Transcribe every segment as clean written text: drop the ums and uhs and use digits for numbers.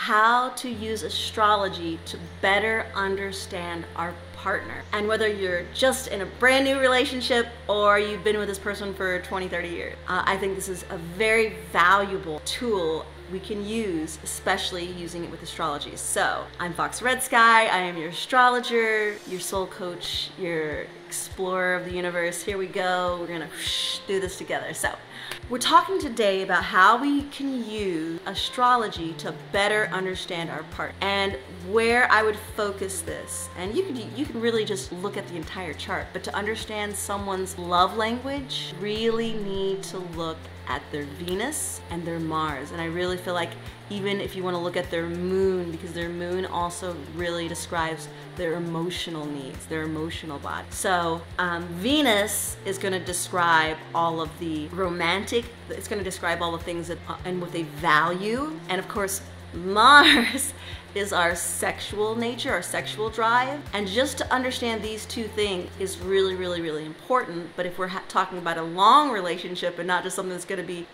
how to use astrology to better understand our partner. And whether you're just in a brand new relationship or you've been with this person for 20, 30 years, I think this is a very valuable tool we can use, especially using it with astrology. So I'm Fox RedSky. I am your astrologer, your soul coach, your explorer of the universe. Here we go. We're gonna do this together. So we're talking today about how we can use astrology to better understand our partner, and where I would focus this. And you can really just look at the entire chart, but to understand someone's love language, really need to look at their Venus and their Mars. And I really feel like even if you want to look at their moon, because their moon also really describes their emotional needs, their emotional body. So Venus is going to describe all of the romantic, it's going to describe all the things that and what they value. And of course, Mars is our sexual nature, our sexual drive. And just to understand these two things is really, really, really important. But if we're talking about a long relationship and not just something that's going to be,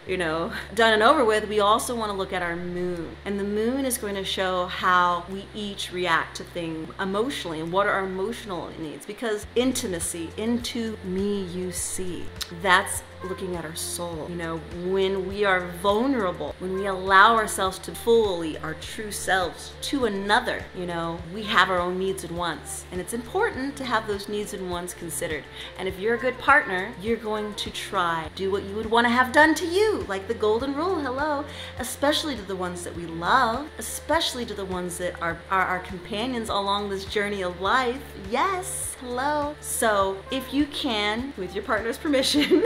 you know, done and over with, we also want to look at our moon. And the moon is going to show how we each react to things emotionally and what are our emotional needs. Because intimacy, into me you see, that's looking at our soul. You know, when we are vulnerable, when we allow ourselves to fully our true selves to another, you know, we have our own needs and wants. And it's important to have those needs and wants considered. And if you're a good partner, you're going to try do what you would want to have done to you, like the golden rule, hello, especially to the ones that we love, especially to the ones that are our companions along this journey of life. Yes, hello. So if you can, with your partner's permission,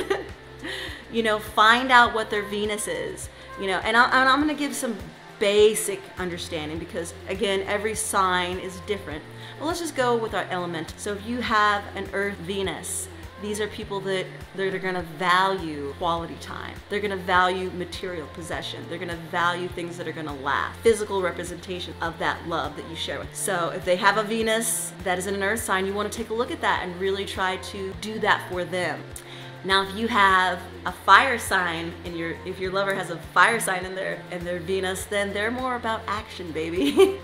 you know, find out what their Venus is, you know, and I'm going to give some basic understanding because, again, every sign is different. Well, let's just go with our element. So if you have an Earth Venus, these are people that they're going to value quality time. They're going to value material possession. They're going to value things that are going to last. Physical representation of that love that you share with. So if they have a Venus that is in an Earth sign, you want to take a look at that and really try to do that for them. Now, if you have a fire sign and if your lover has a fire sign in their Venus, then they're more about action, baby.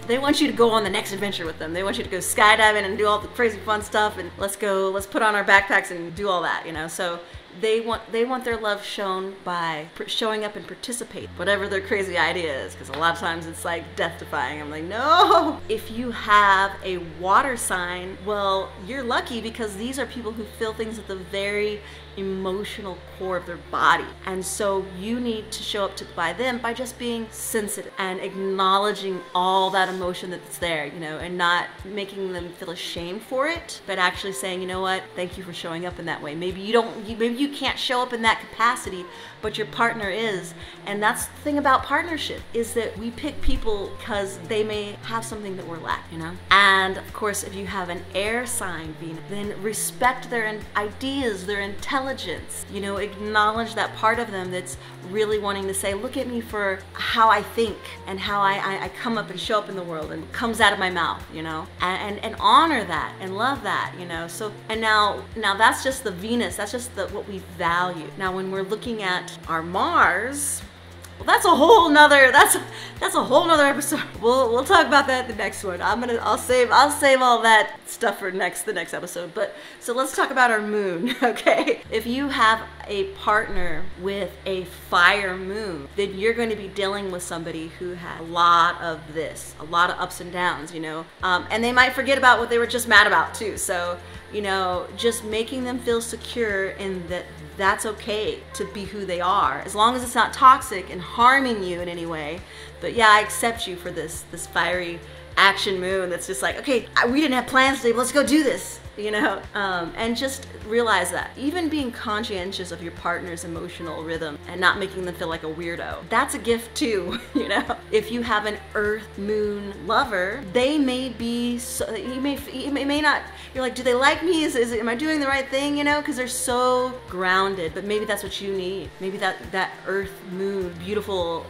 they want you to go on the next adventure with them. They want you to go skydiving and do all the crazy fun stuff, and let's put on our backpacks and do all that, you know. So they want their love shown by showing up and participate, whatever their crazy idea is, because a lot of times it's like death-defying. I'm like, no! If you have a water sign, well, you're lucky because these are people who feel things at the very emotional core of their body. And so you need to show up by them by just being sensitive and acknowledging all that emotion that's there, you know, and not making them feel ashamed for it, but actually saying, you know what, thank you for showing up in that way. Maybe you can't show up in that capacity, but your partner is. And that's the thing about partnership, is that we pick people because they may have something that we're lacking, you know? And of course, if you have an air sign Venus, then respect their ideas, their intelligence, you know, acknowledge that part of them that's really wanting to say, look at me for how I think and how I come up and show up in the world and comes out of my mouth, you know, and honor that and love that, you know. So, and now that's just the Venus, that's just what we value. Now, when we're looking at our Mars, well, that's a whole nother episode. We'll talk about that in the next one. I'll save all that stuff for the next episode. But so let's talk about our moon, okay? If you have a partner with a fire moon, then you're going to be dealing with somebody who has a lot of this, a lot of ups and downs, you know, and they might forget about what they were just mad about too. So, you know, just making them feel secure in that that's okay to be who they are, as long as it's not toxic and harming you in any way. But yeah, I accept you for this fiery action moon that's just like, okay, we didn't have plans today, but let's go do this, you know? And just realize that. Even being conscientious of your partner's emotional rhythm and not making them feel like a weirdo, that's a gift too, you know? If you have an Earth Moon lover, they may be, you may not, you're like, do they like me? Am I doing the right thing, you know? Because they're so grounded, but maybe that's what you need. Maybe that Earth Moon, beautiful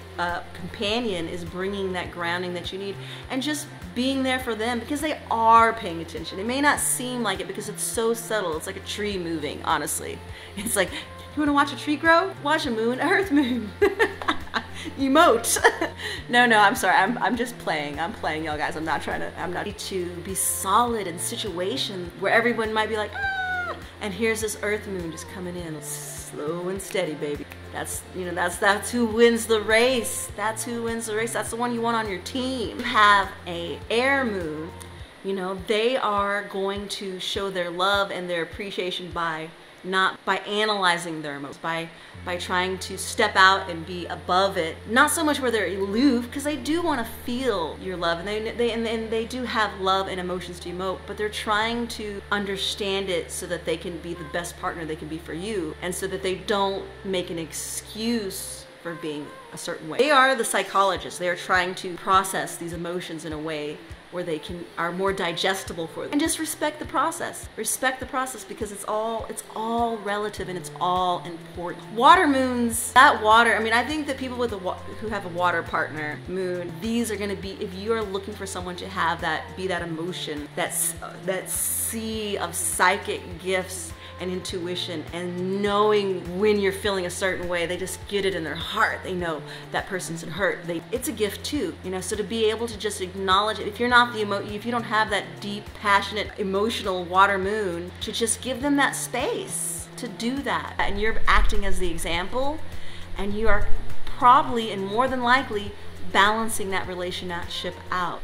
companion is bringing that grounding that you need, and just being there for them because they are paying attention. It may not seem like it because it's so subtle. It's like a tree moving, honestly. It's like, you want to watch a tree grow? Watch a moon, Earth moon. Emote. No, I'm sorry. I'm just playing. I'm playing, y'all guys. I'm not to be solid in situations where everyone might be like, ah, and here's this Earth moon just coming in, slow and steady, baby. That's who wins the race. That's who wins the race. That's the one you want on your team. You have a air moon, you know, they are going to show their love and their appreciation by analyzing their emotions, by trying to step out and be above it. Not so much where they're aloof, because they do want to feel your love, and they do have love and emotions to emote, but they're trying to understand it so that they can be the best partner they can be for you, and so that they don't make an excuse for being a certain way. They are the psychologists. They are trying to process these emotions in a way where they are more digestible for them. And just respect the process. Respect the process, because it's all relative and it's all important. Water moons, that water, I mean, I think that people with who have a water partner moon, these are gonna be, if you are looking for someone to have that emotion, that sea of psychic gifts and intuition, and knowing when you're feeling a certain way, they just get it in their heart. They know that person's hurt. It's a gift too, you know. So to be able to just acknowledge it, if you're not if you don't have that deep, passionate, emotional water moon, to just give them that space to do that, and you're acting as the example, and you are probably and more than likely balancing that relationship out.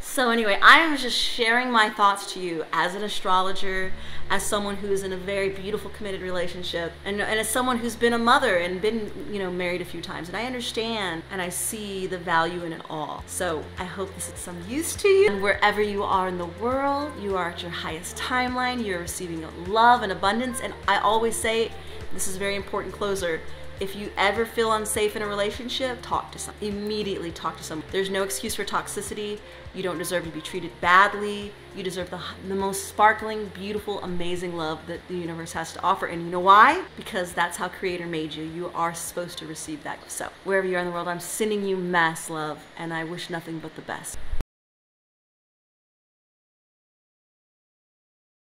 So anyway, I am just sharing my thoughts to you as an astrologer, as someone who is in a very beautiful, committed relationship, and as someone who's been a mother and been, you know, married a few times. And I understand and I see the value in it all. So I hope this is some use to you. And wherever you are in the world, you are at your highest timeline. You're receiving love and abundance. And I always say, this is a very important closer, if you ever feel unsafe in a relationship, talk to someone. Immediately talk to someone. There's no excuse for toxicity. You don't deserve to be treated badly. You deserve the most sparkling, beautiful, amazing love that the universe has to offer. And you know why? Because that's how Creator made you. You are supposed to receive that. So wherever you are in the world, I'm sending you mass love, and I wish nothing but the best.